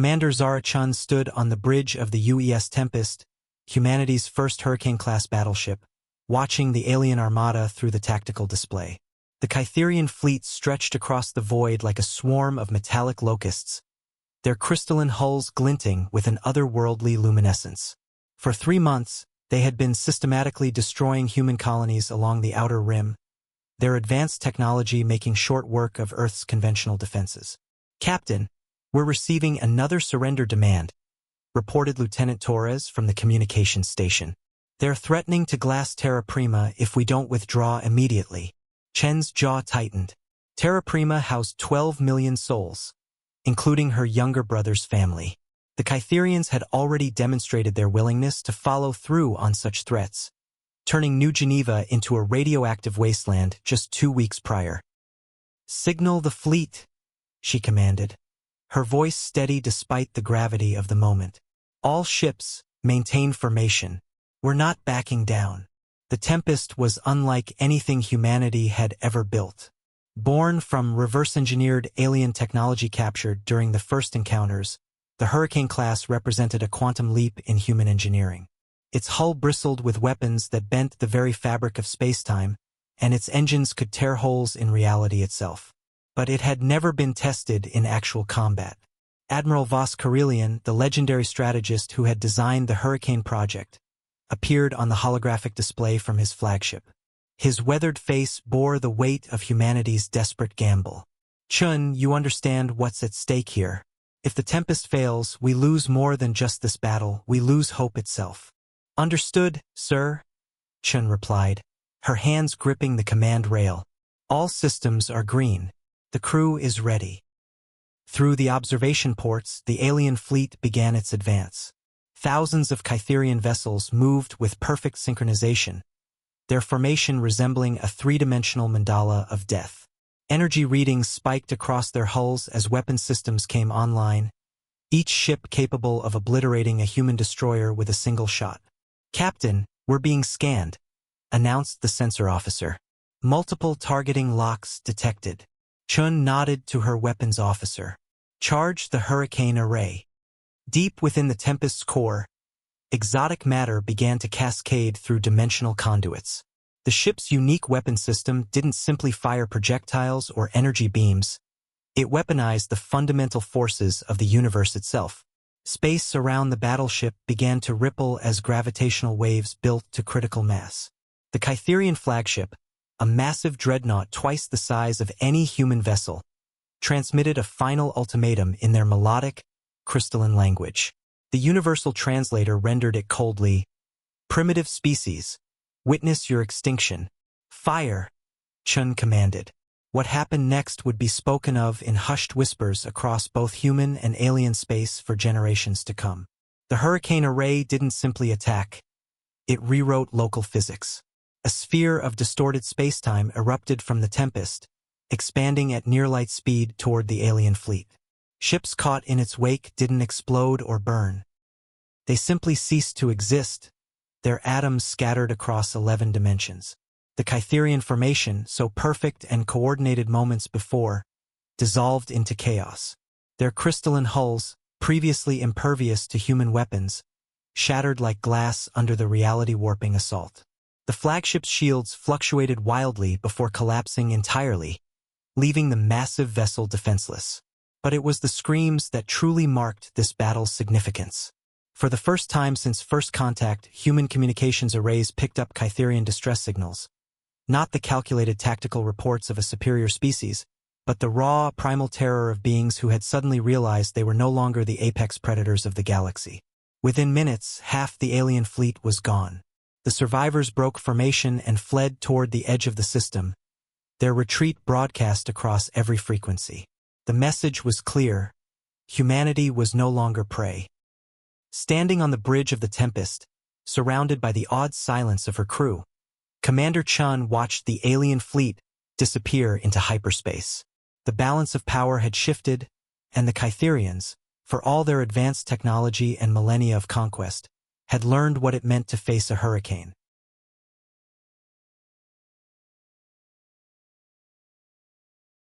Commander Zara Chun stood on the bridge of the UES Tempest, humanity's first Hurricane-class battleship, watching the alien armada through the tactical display. The Kytherian fleet stretched across the void like a swarm of metallic locusts, their crystalline hulls glinting with an otherworldly luminescence. For 3 months, they had been systematically destroying human colonies along the outer rim, their advanced technology making short work of Earth's conventional defenses. "Captain, we're receiving another surrender demand," reported Lieutenant Torres from the communications station. "They're threatening to glass Terra Prima if we don't withdraw immediately." Chen's jaw tightened. Terra Prima housed 12 million souls, including her younger brother's family. The Kytherians had already demonstrated their willingness to follow through on such threats, turning New Geneva into a radioactive wasteland just 2 weeks prior. "Signal the fleet," she commanded, her voice steady despite the gravity of the moment. "All ships, maintain formation. We're not backing down." The Tempest was unlike anything humanity had ever built. Born from reverse-engineered alien technology captured during the first encounters, the Hurricane class represented a quantum leap in human engineering. Its hull bristled with weapons that bent the very fabric of spacetime, and its engines could tear holes in reality itself. But it had never been tested in actual combat. Admiral Vas Karelian, the legendary strategist who had designed the Hurricane project, appeared on the holographic display from his flagship. His weathered face bore the weight of humanity's desperate gamble. "Chun, you understand what's at stake here. If the Tempest fails, we lose more than just this battle, we lose hope itself." "Understood, sir," Chun replied, her hands gripping the command rail. "All systems are green. The crew is ready." Through the observation ports, the alien fleet began its advance. Thousands of Kytherian vessels moved with perfect synchronization, their formation resembling a 3-dimensional mandala of death. Energy readings spiked across their hulls as weapon systems came online, each ship capable of obliterating a human destroyer with a single shot. "Captain, we're being scanned," announced the sensor officer. "Multiple targeting locks detected." Chun nodded to her weapons officer. "Charge the Hurricane array." Deep within the Tempest's core, exotic matter began to cascade through dimensional conduits. The ship's unique weapon system didn't simply fire projectiles or energy beams. It weaponized the fundamental forces of the universe itself. Space around the battleship began to ripple as gravitational waves built to critical mass. The Kytherian flagship, a massive dreadnought twice the size of any human vessel, transmitted a final ultimatum in their melodic, crystalline language. The universal translator rendered it coldly, "Primitive species, witness your extinction." "Fire," Chun commanded. What happened next would be spoken of in hushed whispers across both human and alien space for generations to come. The Hurricane array didn't simply attack. It rewrote local physics. A sphere of distorted spacetime erupted from the Tempest, expanding at near-light speed toward the alien fleet. Ships caught in its wake didn't explode or burn. They simply ceased to exist, their atoms scattered across 11 dimensions. The Kytherian formation, so perfect and coordinated moments before, dissolved into chaos. Their crystalline hulls, previously impervious to human weapons, shattered like glass under the reality-warping assault. The flagship's shields fluctuated wildly before collapsing entirely, leaving the massive vessel defenseless. But it was the screams that truly marked this battle's significance. For the first time since first contact, human communications arrays picked up Kytherian distress signals. Not the calculated tactical reports of a superior species, but the raw, primal terror of beings who had suddenly realized they were no longer the apex predators of the galaxy. Within minutes, half the alien fleet was gone. The survivors broke formation and fled toward the edge of the system, their retreat broadcast across every frequency. The message was clear. Humanity was no longer prey. Standing on the bridge of the Tempest, surrounded by the awed silence of her crew, Commander Chun watched the alien fleet disappear into hyperspace. The balance of power had shifted, and the Kytherians, for all their advanced technology and millennia of conquest, had learned what it meant to face a hurricane.